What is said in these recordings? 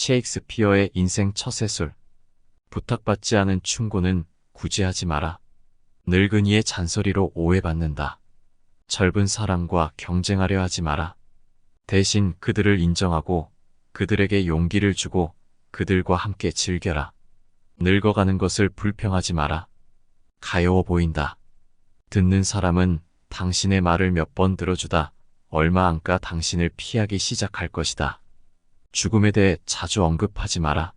셰익스피어의 인생 처세술. 부탁받지 않은 충고는 굳이 하지 마라. 늙은이의 잔소리로 오해받는다. 젊은 사람과 경쟁하려 하지 마라. 대신 그들을 인정하고 그들에게 용기를 주고 그들과 함께 즐겨라. 늙어가는 것을 불평하지 마라. 가여워 보인다. 듣는 사람은 당신의 말을 몇 번 들어주다 얼마 안가 당신을 피하기 시작할 것이다. 죽음에 대해 자주 언급하지 마라.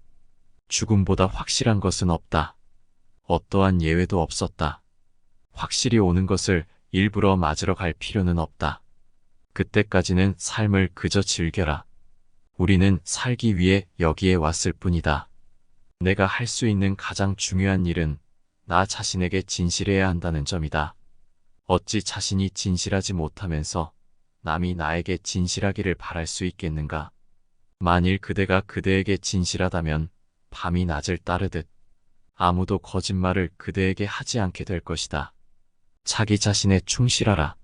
죽음보다 확실한 것은 없다. 어떠한 예외도 없었다. 확실히 오는 것을 일부러 맞으러 갈 필요는 없다. 그때까지는 삶을 그저 즐겨라. 우리는 살기 위해 여기에 왔을 뿐이다. 내가 할 수 있는 가장 중요한 일은 나 자신에게 진실해야 한다는 점이다. 어찌 자신이 진실하지 못하면서 남이 나에게 진실하기를 바랄 수 있겠는가? 만일 그대가 그대에게 진실하다면 밤이 낮을 따르듯 아무도 거짓말을 그대에게 하지 않게 될 것이다. 자기 자신에 충실하라.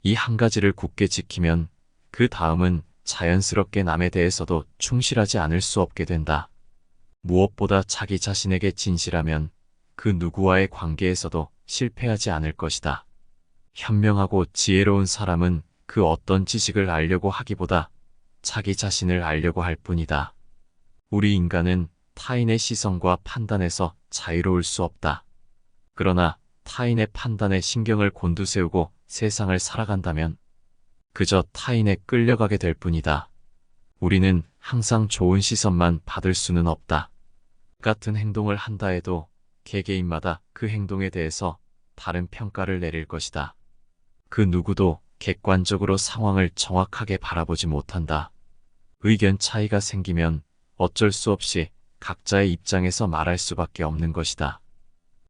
이 한 가지를 굳게 지키면 그 다음은 자연스럽게 남에 대해서도 충실하지 않을 수 없게 된다. 무엇보다 자기 자신에게 진실하면 그 누구와의 관계에서도 실패하지 않을 것이다. 현명하고 지혜로운 사람은 그 어떤 지식을 알려고 하기보다 자기 자신을 알려고 할 뿐이다. 우리 인간은 타인의 시선과 판단에서 자유로울 수 없다. 그러나 타인의 판단에 신경을 곤두세우고 세상을 살아간다면 그저 타인에 끌려가게 될 뿐이다. 우리는 항상 좋은 시선만 받을 수는 없다. 같은 행동을 한다 해도 개개인마다 그 행동에 대해서 다른 평가를 내릴 것이다. 그 누구도 객관적으로 상황을 정확하게 바라보지 못한다. 의견 차이가 생기면 어쩔 수 없이 각자의 입장에서 말할 수밖에 없는 것이다.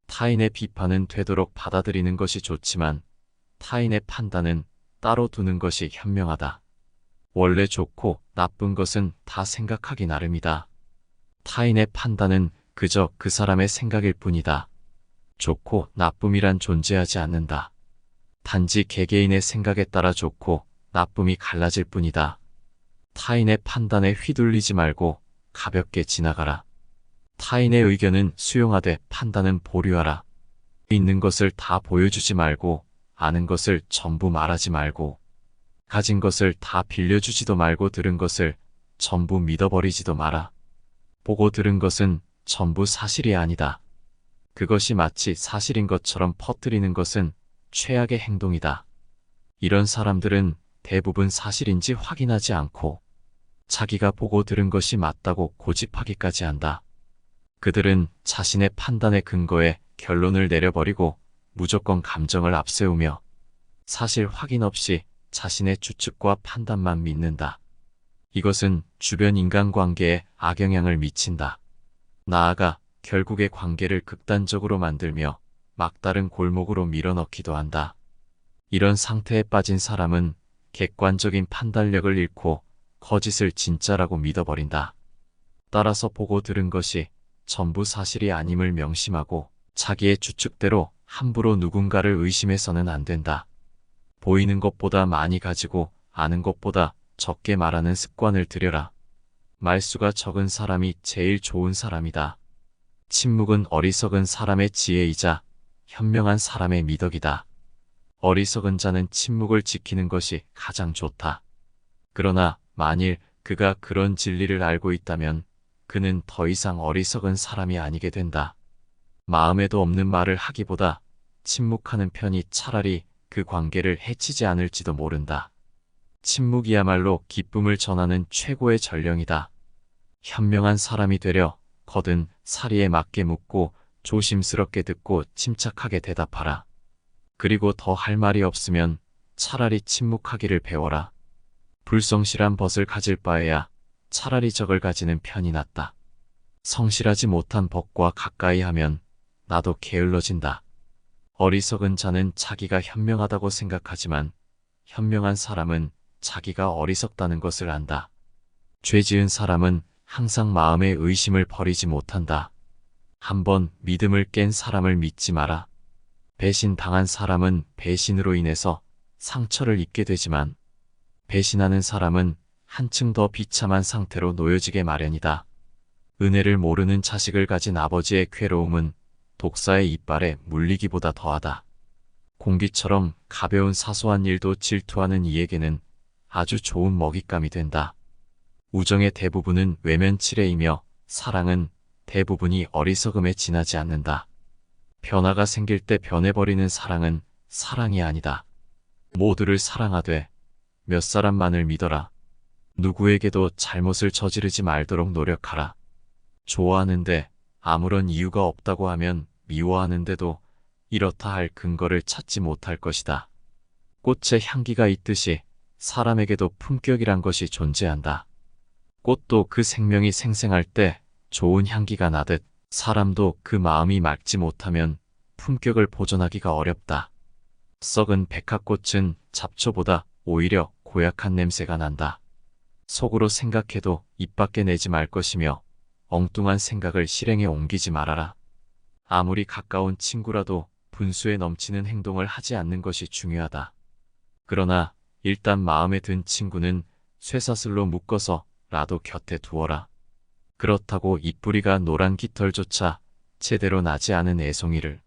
타인의 비판은 되도록 받아들이는 것이 좋지만 타인의 판단은 따로 두는 것이 현명하다. 원래 좋고 나쁜 것은 다 생각하기 나름이다. 타인의 판단은 그저 그 사람의 생각일 뿐이다. 좋고 나쁨이란 존재하지 않는다. 단지 개개인의 생각에 따라 좋고 나쁨이 갈라질 뿐이다. 타인의 판단에 휘둘리지 말고 가볍게 지나가라. 타인의 의견은 수용하되 판단은 보류하라. 있는 것을 다 보여주지 말고 아는 것을 전부 말하지 말고 가진 것을 다 빌려주지도 말고 들은 것을 전부 믿어버리지도 마라. 보고 들은 것은 전부 사실이 아니다. 그것이 마치 사실인 것처럼 퍼뜨리는 것은 최악의 행동이다. 이런 사람들은 대부분 사실인지 확인하지 않고 자기가 보고 들은 것이 맞다고 고집하기까지 한다. 그들은 자신의 판단의 근거에 결론을 내려버리고 무조건 감정을 앞세우며 사실 확인 없이 자신의 추측과 판단만 믿는다. 이것은 주변 인간관계에 악영향을 미친다. 나아가 결국의 관계를 극단적으로 만들며 막다른 골목으로 밀어넣기도 한다. 이런 상태에 빠진 사람은 객관적인 판단력을 잃고 거짓을 진짜라고 믿어버린다. 따라서 보고 들은 것이 전부 사실이 아님을 명심하고 자기의 추측대로 함부로 누군가를 의심해서는 안 된다. 보이는 것보다 많이 가지고 아는 것보다 적게 말하는 습관을 들여라. 말수가 적은 사람이 제일 좋은 사람이다. 침묵은 어리석은 사람의 지혜이자 현명한 사람의 미덕이다. 어리석은 자는 침묵을 지키는 것이 가장 좋다. 그러나 만일 그가 그런 진리를 알고 있다면 그는 더 이상 어리석은 사람이 아니게 된다. 마음에도 없는 말을 하기보다 침묵하는 편이 차라리 그 관계를 해치지 않을지도 모른다. 침묵이야말로 기쁨을 전하는 최고의 전령이다. 현명한 사람이 되려 거든 사리에 맞게 묻고 조심스럽게 듣고 침착하게 대답하라. 그리고 더 할 말이 없으면 차라리 침묵하기를 배워라. 불성실한 벗을 가질 바에야 차라리 적을 가지는 편이 낫다. 성실하지 못한 벗과 가까이 하면 나도 게을러진다. 어리석은 자는 자기가 현명하다고 생각하지만 현명한 사람은 자기가 어리석다는 것을 안다. 죄 지은 사람은 항상 마음의 의심을 버리지 못한다. 한번 믿음을 깬 사람을 믿지 마라. 배신당한 사람은 배신으로 인해서 상처를 입게 되지만 배신하는 사람은 한층 더 비참한 상태로 놓여지게 마련이다. 은혜를 모르는 자식을 가진 아버지의 괴로움은 독사의 이빨에 물리기보다 더하다. 공기처럼 가벼운 사소한 일도 질투하는 이에게는 아주 좋은 먹잇감이 된다. 우정의 대부분은 외면치레이며 사랑은 대부분이 어리석음에 지나지 않는다. 변화가 생길 때 변해버리는 사랑은 사랑이 아니다. 모두를 사랑하되 몇 사람만을 믿어라. 누구에게도 잘못을 저지르지 말도록 노력하라. 좋아하는데 아무런 이유가 없다고 하면 미워하는데도 이렇다 할 근거를 찾지 못할 것이다. 꽃에 향기가 있듯이 사람에게도 품격이란 것이 존재한다. 꽃도 그 생명이 생생할 때 좋은 향기가 나듯 사람도 그 마음이 맑지 못하면 품격을 보존하기가 어렵다. 썩은 백합꽃은 잡초보다 오히려 고약한 냄새가 난다. 속으로 생각해도 입 밖에 내지 말 것이며 엉뚱한 생각을 실행에 옮기지 말아라. 아무리 가까운 친구라도 분수에 넘치는 행동을 하지 않는 것이 중요하다. 그러나 일단 마음에 든 친구는 쇠사슬로 묶어서 라도 곁에 두어라. 그렇다고 잎뿌리가 노란 깃털조차 제대로 나지 않은 애송이를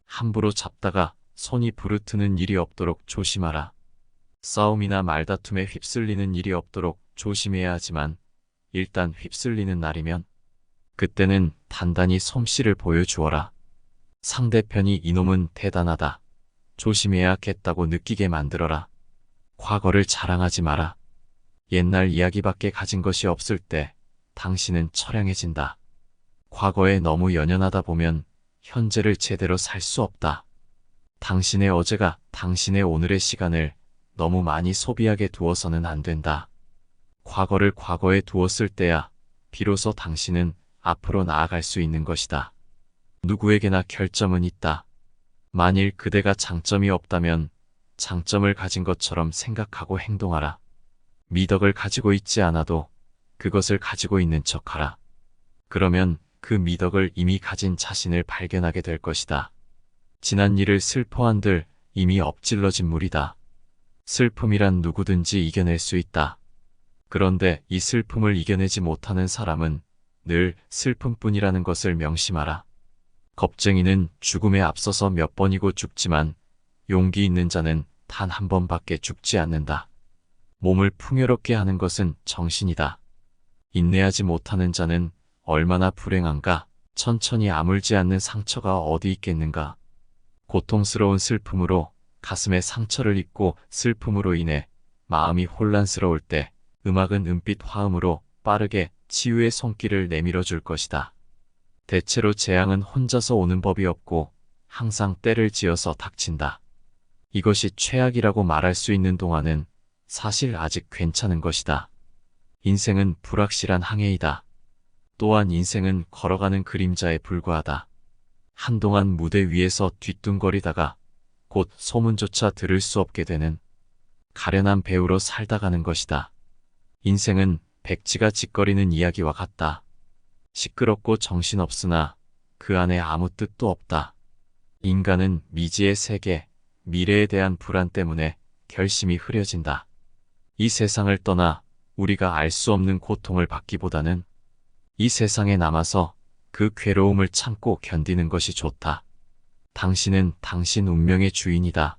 함부로 잡다가 손이 부르트는 일이 없도록 조심하라. 싸움이나 말다툼에 휩쓸리는 일이 없도록 조심해야 하지만 일단 휩쓸리는 날이면 그때는 단단히 솜씨를 보여주어라. 상대편이 이놈은 대단하다, 조심해야겠다고 느끼게 만들어라. 과거를 자랑하지 마라. 옛날 이야기밖에 가진 것이 없을 때 당신은 처량해진다. 과거에 너무 연연하다 보면 현재를 제대로 살 수 없다. 당신의 어제가 당신의 오늘의 시간을 너무 많이 소비하게 두어서는 안 된다. 과거를 과거에 두었을 때야 비로소 당신은 앞으로 나아갈 수 있는 것이다. 누구에게나 결점은 있다. 만일 그대가 장점이 없다면 장점을 가진 것처럼 생각하고 행동하라. 미덕을 가지고 있지 않아도 그것을 가지고 있는 척하라. 그러면 그 미덕을 이미 가진 자신을 발견하게 될 것이다. 지난 일을 슬퍼한들 이미 엎질러진 물이다. 슬픔이란 누구든지 이겨낼 수 있다. 그런데 이 슬픔을 이겨내지 못하는 사람은 늘 슬픔뿐이라는 것을 명심하라. 겁쟁이는 죽음에 앞서서 몇 번이고 죽지만 용기 있는 자는 단 한 번밖에 죽지 않는다. 몸을 풍요롭게 하는 것은 정신이다. 인내하지 못하는 자는 얼마나 불행한가. 천천히 아물지 않는 상처가 어디 있겠는가. 고통스러운 슬픔으로 가슴에 상처를 입고 슬픔으로 인해 마음이 혼란스러울 때 음악은 은빛 화음으로 빠르게 치유의 손길을 내밀어 줄 것이다. 대체로 재앙은 혼자서 오는 법이 없고 항상 때를 지어서 닥친다. 이것이 최악이라고 말할 수 있는 동안은 사실 아직 괜찮은 것이다. 인생은 불확실한 항해이다. 또한 인생은 걸어가는 그림자에 불과하다. 한동안 무대 위에서 뒤뚱거리다가 곧 소문조차 들을 수 없게 되는 가련한 배우로 살다 가는 것이다. 인생은 백지가 짓거리는 이야기와 같다. 시끄럽고 정신없으나 그 안에 아무 뜻도 없다. 인간은 미지의 세계, 미래에 대한 불안 때문에 결심이 흐려진다. 이 세상을 떠나 우리가 알 수 없는 고통을 받기보다는 이 세상에 남아서 그 괴로움을 참고 견디는 것이 좋다. 당신은 당신 운명의 주인이다.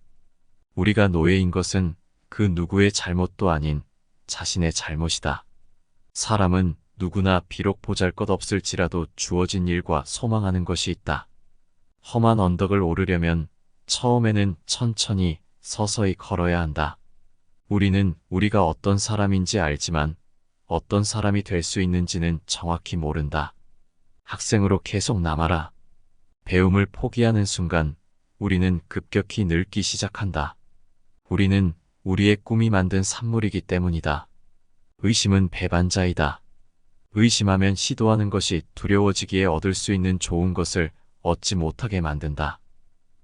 우리가 노예인 것은 그 누구의 잘못도 아닌 자신의 잘못이다. 사람은 누구나 비록 보잘것없을지라도 주어진 일과 소망하는 것이 있다. 험한 언덕을 오르려면 처음에는 천천히 서서히 걸어야 한다. 우리는 우리가 어떤 사람인지 알지만 어떤 사람이 될 수 있는지는 정확히 모른다. 학생으로 계속 남아라. 배움을 포기하는 순간 우리는 급격히 늙기 시작한다. 우리는 우리의 꿈이 만든 산물이기 때문이다. 의심은 배반자이다. 의심하면 시도하는 것이 두려워지기에 얻을 수 있는 좋은 것을 얻지 못하게 만든다.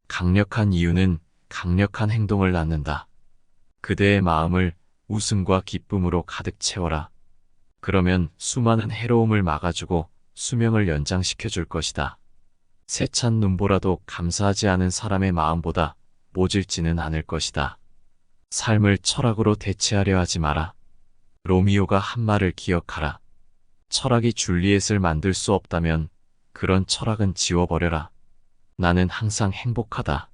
강력한 이유는 강력한 행동을 낳는다. 그대의 마음을 웃음과 기쁨으로 가득 채워라. 그러면 수많은 해로움을 막아주고 수명을 연장시켜 줄 것이다. 세찬 눈보라도 감사하지 않은 사람의 마음보다 모질지는 않을 것이다. 삶을 철학으로 대체하려 하지 마라. 로미오가 한 말을 기억하라. 철학이 줄리엣을 만들 수 없다면 그런 철학은 지워버려라. 나는 항상 행복하다.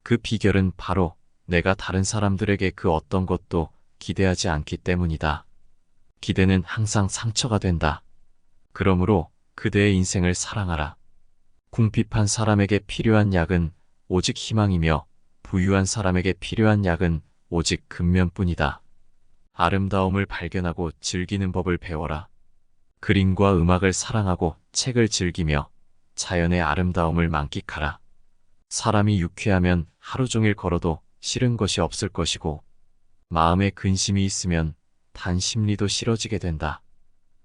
그 비결은 바로 내가 다른 사람들에게 그 어떤 것도 기대하지 않기 때문이다. 기대는 항상 상처가 된다. 그러므로 그대의 인생을 사랑하라. 궁핍한 사람에게 필요한 약은 오직 희망이며 부유한 사람에게 필요한 약은 오직 근면뿐이다. 아름다움을 발견하고 즐기는 법을 배워라. 그림과 음악을 사랑하고 책을 즐기며 자연의 아름다움을 만끽하라. 사람이 유쾌하면 하루 종일 걸어도 싫은 것이 없을 것이고 마음에 근심이 있으면 단 심리도 싫어지게 된다.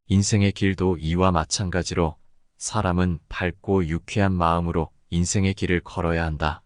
인생의 길도 이와 마찬가지로 사람은 밝고 유쾌한 마음으로 인생의 길을 걸어야 한다.